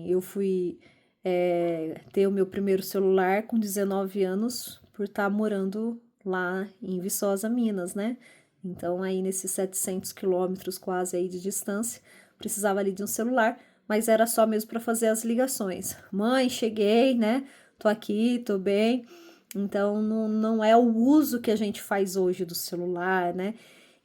eu fui ter o meu primeiro celular com 19 anos por estar morando lá em Viçosa, Minas, né? Então, aí nesses 700 quilômetros quase aí de distância, precisava ali de um celular, mas era só mesmo para fazer as ligações. Mãe, cheguei, né? Tô aqui, tô bem. Então, não é o uso que a gente faz hoje do celular, né?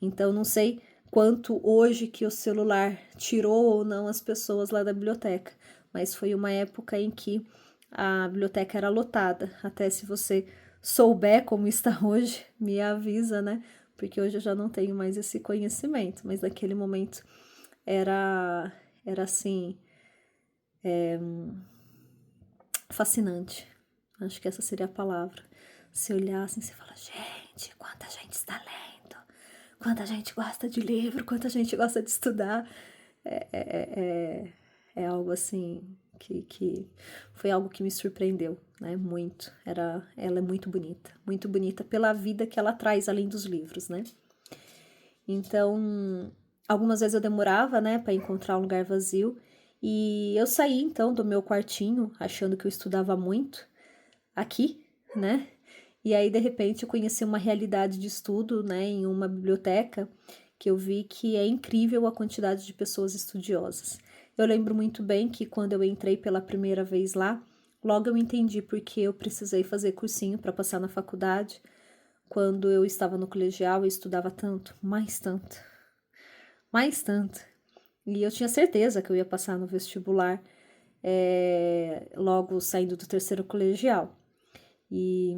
Então, não sei quanto hoje que o celular tirou ou não as pessoas lá da biblioteca, mas foi uma época em que a biblioteca era lotada. Até se você souber como está hoje, me avisa, né? Porque hoje eu já não tenho mais esse conhecimento, mas naquele momento era assim, fascinante. Acho que essa seria a palavra. Se olhar assim, você fala, gente, quanta gente está lendo, quanta gente gosta de livro, quanta gente gosta de estudar. É algo assim que foi algo que me surpreendeu, né? Muito. Ela é muito bonita pela vida que ela traz além dos livros, né? Então, algumas vezes eu demorava, né, para encontrar um lugar vazio e eu saí então do meu quartinho, achando que eu estudava muito aqui, né? E aí de repente eu conheci uma realidade de estudo, né, em uma biblioteca que eu vi que é incrível a quantidade de pessoas estudiosas. Eu lembro muito bem que quando eu entrei pela primeira vez lá, logo eu entendi porque eu precisei fazer cursinho para passar na faculdade. Quando eu estava no colegial, eu estudava tanto, mais tanto, mais tanto. E eu tinha certeza que eu ia passar no vestibular logo saindo do terceiro colegial. E,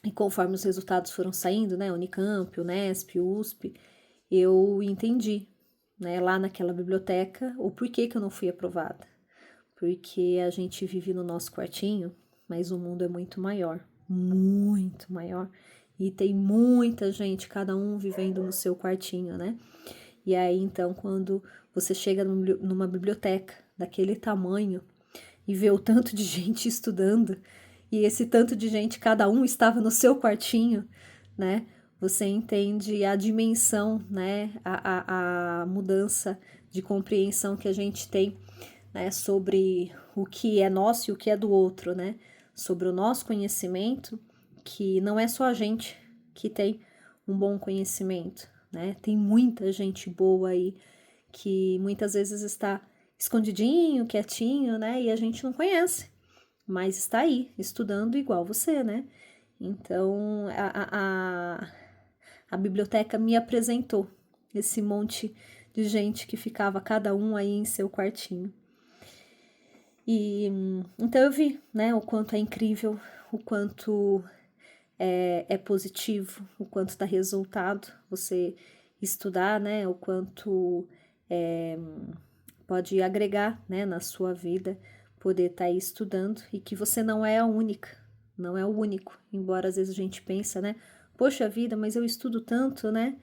e conforme os resultados foram saindo, né, Unicamp, Unesp, USP, eu entendi, né, lá naquela biblioteca, o porquê que eu não fui aprovada. Porque a gente vive no nosso quartinho, mas o mundo é muito maior, muito maior. E tem muita gente, cada um vivendo no seu quartinho, né? E aí, então, quando você chega numa biblioteca daquele tamanho e vê o tanto de gente estudando, e esse tanto de gente, cada um estava no seu quartinho, né? Você entende a dimensão, né? A mudança de compreensão que a gente tem, né? Sobre o que é nosso e o que é do outro, né? Sobre o nosso conhecimento, que não é só a gente que tem um bom conhecimento, né? Tem muita gente boa aí que muitas vezes está escondidinho, quietinho, né? E a gente não conhece, mas está aí, estudando igual você, né? Então, a biblioteca me apresentou esse monte de gente que ficava cada um aí em seu quartinho. E então eu vi, né, o quanto é incrível, o quanto é positivo, o quanto dá resultado você estudar, né, o quanto pode agregar, né, na sua vida, poder estar aí estudando e que você não é a única, não é o único, embora às vezes a gente pensa, né, poxa vida, mas eu estudo tanto, né,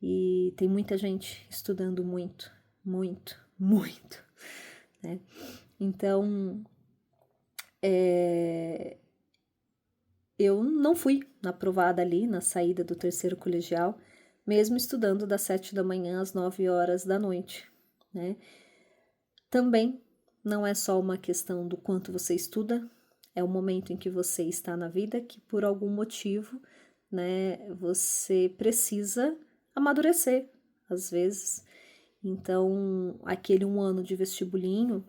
e tem muita gente estudando muito, muito, muito, né, então eu não fui aprovada ali na saída do terceiro colegial, mesmo estudando das 7 da manhã às 9 horas da noite, né? Também não é só uma questão do quanto você estuda, é o momento em que você está na vida que por algum motivo, né, você precisa amadurecer, às vezes. Então, aquele 1 ano de vestibulinho,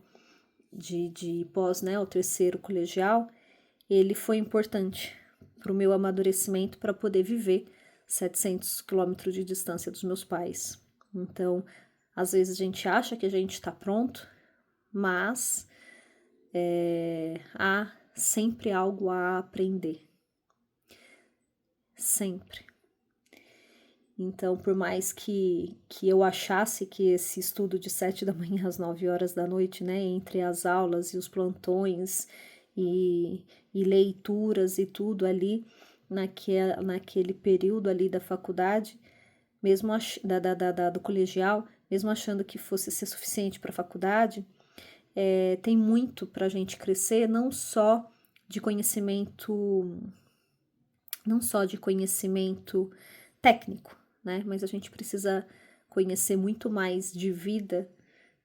de pós, né, o terceiro colegial, ele foi importante para o meu amadurecimento para poder viver 700 quilômetros de distância dos meus pais. Então, às vezes a gente acha que a gente está pronto, mas há sempre algo a aprender. Sempre. Então, por mais que eu achasse que esse estudo de 7 da manhã às 9 horas da noite, né, entre as aulas e os plantões e leituras e tudo ali, naquele período ali da faculdade, mesmo do colegial, mesmo achando que fosse ser suficiente para a faculdade, tem muito para a gente crescer, não só de conhecimento técnico, né? Mas a gente precisa conhecer muito mais de vida,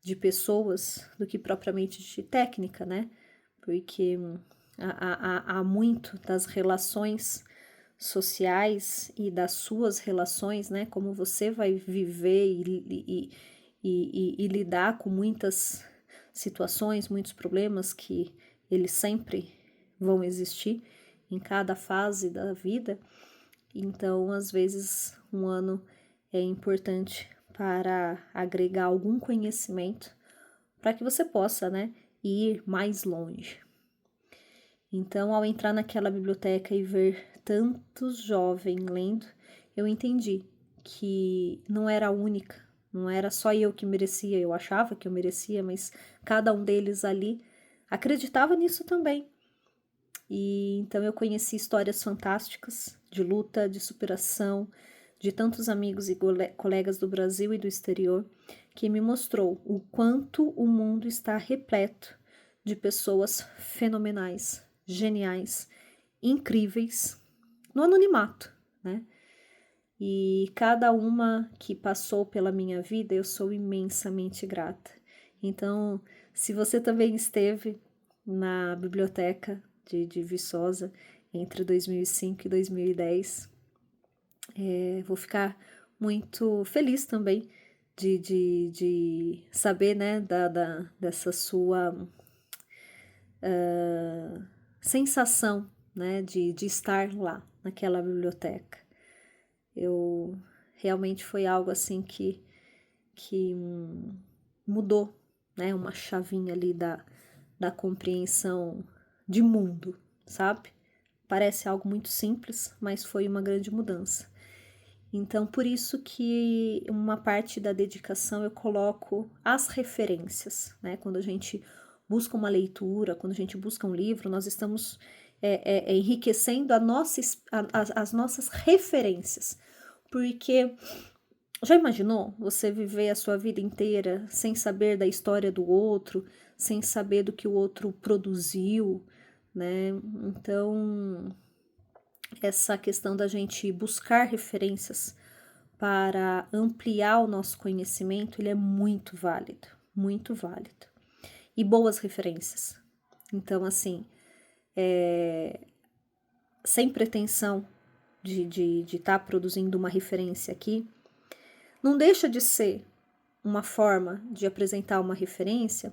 de pessoas do que propriamente de técnica, né? Porque há muito das relações sociais e das suas relações, né? Como você vai viver e lidar com muitas situações, muitos problemas que eles sempre vão existir em cada fase da vida. Então, às vezes, um ano é importante para agregar algum conhecimento para que você possa, né, ir mais longe. Então, ao entrar naquela biblioteca e ver tantos jovens lendo, eu entendi que não era a única, não era só eu que merecia, eu achava que eu merecia, mas cada um deles ali acreditava nisso também. E então eu conheci histórias fantásticas de luta, de superação, de tantos amigos e colegas do Brasil e do exterior, que me mostrou o quanto o mundo está repleto de pessoas fenomenais, geniais, incríveis, no anonimato, né? E cada uma que passou pela minha vida, eu sou imensamente grata. Então, se você também esteve na biblioteca de Viçosa entre 2005 e 2010, vou ficar muito feliz também de saber, né, dessa sua sensação, né, de estar lá naquela biblioteca. Eu realmente foi algo assim que mudou, né, uma chavinha ali da compreensão de mundo, sabe? Parece algo muito simples, mas foi uma grande mudança. Então, por isso que uma parte da dedicação eu coloco as referências, né? Quando a gente busca uma leitura, quando a gente busca um livro, nós estamos enriquecendo as nossas referências. Porque já imaginou você viver a sua vida inteira sem saber da história do outro, sem saber do que o outro produziu, né? Então, essa questão da gente buscar referências para ampliar o nosso conhecimento, ele é muito válido, muito válido. E boas referências. Então, assim, sem pretensão de estar produzindo uma referência aqui, não deixa de ser uma forma de apresentar uma referência,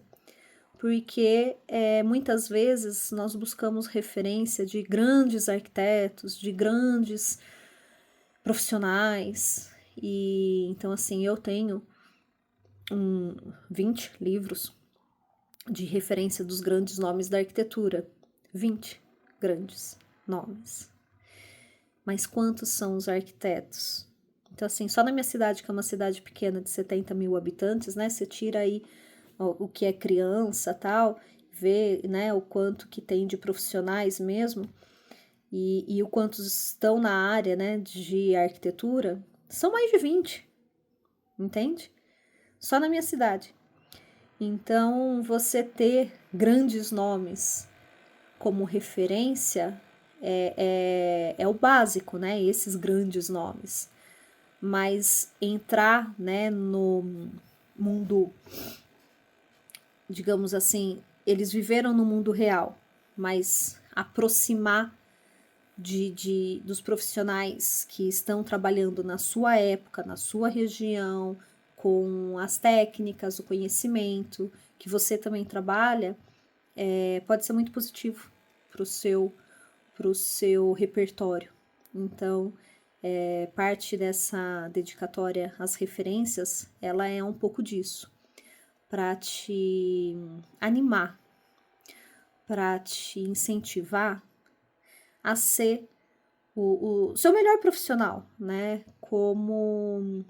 porque muitas vezes nós buscamos referência de grandes arquitetos, de grandes profissionais, e então assim, eu tenho 20 livros de referência dos grandes nomes da arquitetura, 20 grandes nomes. Mas quantos são os arquitetos? Então assim, só na minha cidade, que é uma cidade pequena de 70 mil habitantes, né, você tira aí o que é criança, tal, vê, né, o quanto que tem de profissionais mesmo, e o quantos estão na área, né, de arquitetura, são mais de 20, entende? Só na minha cidade. Então, você ter grandes nomes como referência é o básico, né, esses grandes nomes. Mas entrar, né, no mundo, digamos assim, eles viveram no mundo real, mas aproximar dos profissionais que estão trabalhando na sua época, na sua região, com as técnicas, o conhecimento que você também trabalha, pode ser muito positivo para o seu repertório. Então, parte dessa dedicatória às referências, ela é um pouco disso, para te animar, para te incentivar a ser o seu melhor profissional, né? Como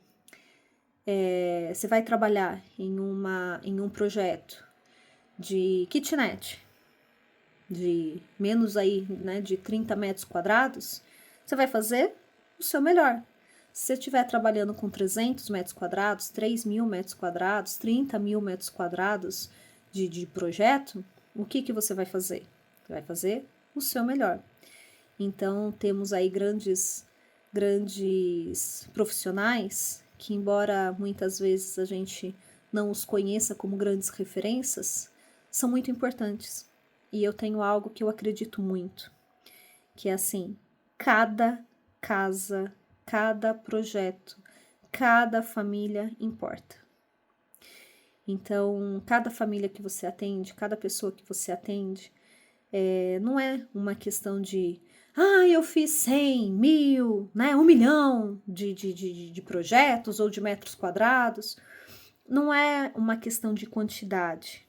você vai trabalhar em um projeto de kitnet, de menos aí, né, de 30 metros quadrados, você vai fazer o seu melhor. Se você estiver trabalhando com 300 metros quadrados, 3.000 metros quadrados, 30 mil metros quadrados de projeto, o que você vai fazer? Você vai fazer o seu melhor. Então, temos aí grandes profissionais que, embora muitas vezes a gente não os conheça como grandes referências, são muito importantes. E eu tenho algo que eu acredito muito, que é assim, cada casa, cada projeto, cada família importa. Então, cada família que você atende, cada pessoa que você atende, não é uma questão de eu fiz 100, 1000, né, 1 milhão de projetos ou de metros quadrados. Não é uma questão de quantidade,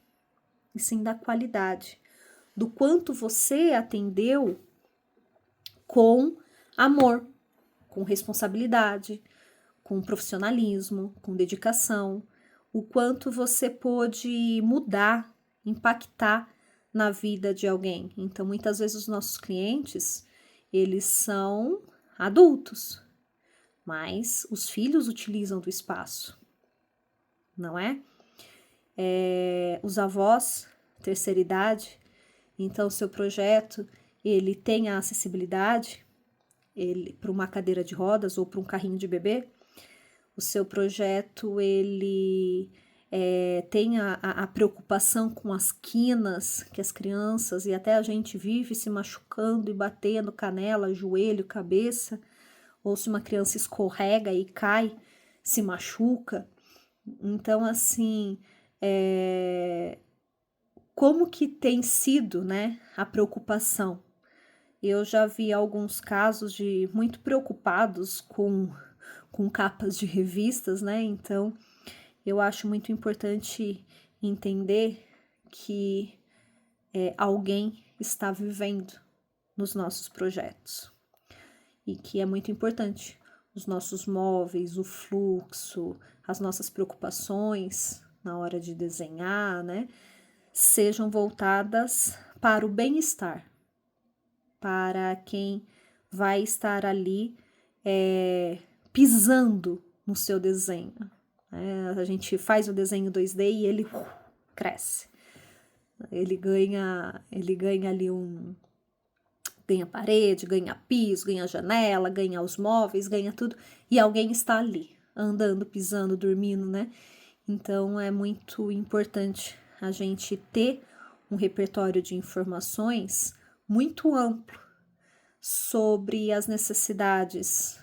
e sim da qualidade, do quanto você atendeu com amor, com responsabilidade, com profissionalismo, com dedicação, o quanto você pôde mudar, impactar na vida de alguém. Então, muitas vezes os nossos clientes, eles são adultos, mas os filhos utilizam do espaço, não é? Os avós, terceira idade, então o seu projeto, ele tem a acessibilidade para uma cadeira de rodas ou para um carrinho de bebê. O seu projeto, ele tem a preocupação com as quinas que as crianças e até a gente vive se machucando e batendo canela, joelho, cabeça, ou se uma criança escorrega e cai, se machuca. Então, assim, como que tem sido, né, a preocupação? Eu já vi alguns casos de muito preocupados com capas de revistas, né? Então, eu acho muito importante entender que alguém está vivendo nos nossos projetos e que é muito importante os nossos móveis, o fluxo, as nossas preocupações na hora de desenhar, né? Sejam voltadas para o bem-estar, para quem vai estar ali pisando no seu desenho. A gente faz o desenho 2D e ele cresce. Ele ganha ali ganha parede, ganha piso, ganha janela, ganha os móveis, ganha tudo, e alguém está ali, andando, pisando, dormindo, né? Então é muito importante a gente ter um repertório de informações muito amplo sobre as necessidades,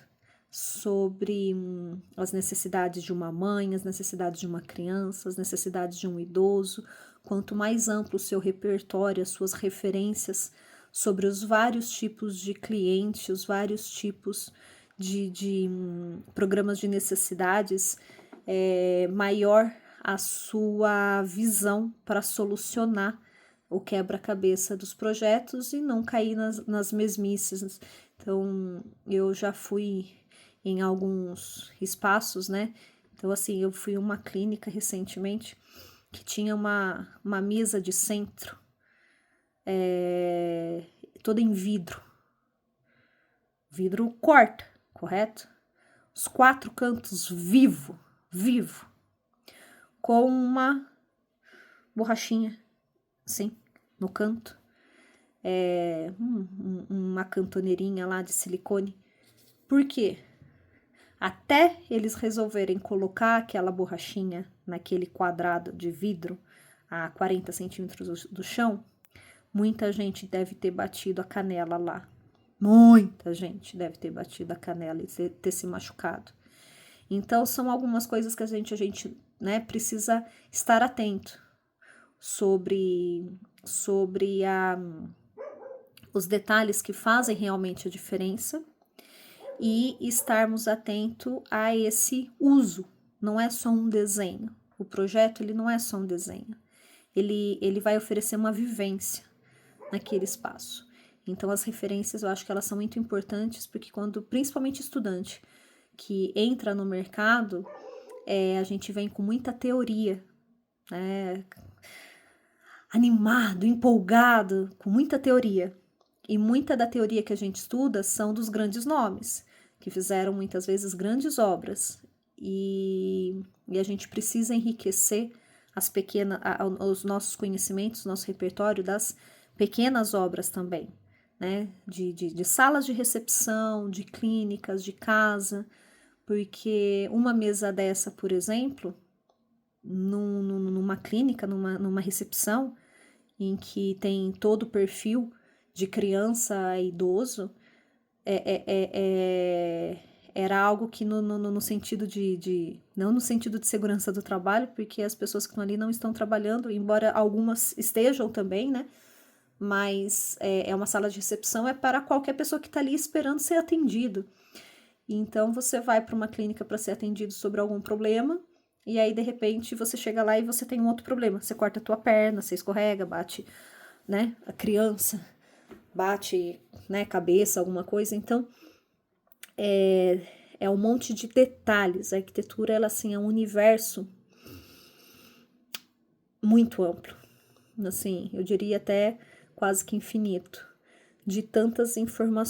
de uma mãe, as necessidades de uma criança, as necessidades de um idoso. Quanto mais amplo o seu repertório, as suas referências sobre os vários tipos de cliente, os vários tipos de programas de necessidades, maior a sua visão para solucionar o quebra-cabeça dos projetos e não cair nas mesmices. Então, eu já fui em alguns espaços, né? Então, assim, eu fui em uma clínica recentemente que tinha uma mesa de centro toda em vidro. Vidro corta, correto? Os 4 cantos vivo, com uma borrachinha, assim, no canto. Uma cantoneirinha lá de silicone. Por quê? Até eles resolverem colocar aquela borrachinha naquele quadrado de vidro a 40 centímetros do chão, muita gente deve ter batido a canela lá. Muita gente deve ter batido a canela e ter se machucado. Então, são algumas coisas que a gente né, precisa estar atento sobre os detalhes que fazem realmente a diferença e estarmos atentos a esse uso. Não é só um desenho. O projeto, ele não é só um desenho. Ele vai oferecer uma vivência naquele espaço. Então, as referências, eu acho que elas são muito importantes, porque principalmente estudante que entra no mercado, a gente vem com muita teoria, né? Animado, empolgado, com muita teoria. E muita da teoria que a gente estuda são dos grandes nomes, que fizeram muitas vezes grandes obras. E a gente precisa enriquecer os nossos conhecimentos, nosso repertório das pequenas obras também, né? De salas de recepção, de clínicas, de casa, porque uma mesa dessa, por exemplo, numa clínica, numa recepção, em que tem todo o perfil de criança a idoso, era algo que no sentido não no sentido de segurança do trabalho, porque as pessoas que estão ali não estão trabalhando, embora algumas estejam também, né? Mas é uma sala de recepção, é para qualquer pessoa que está ali esperando ser atendido. Então, você vai para uma clínica para ser atendido sobre algum problema, e aí, de repente, você chega lá e você tem um outro problema. Você corta a tua perna, você escorrega, bate, né, a criança, bate, né, cabeça, alguma coisa. Então, é um monte de detalhes. A arquitetura, ela, assim, é um universo muito amplo. Assim, eu diria até quase que infinito, de tantas informações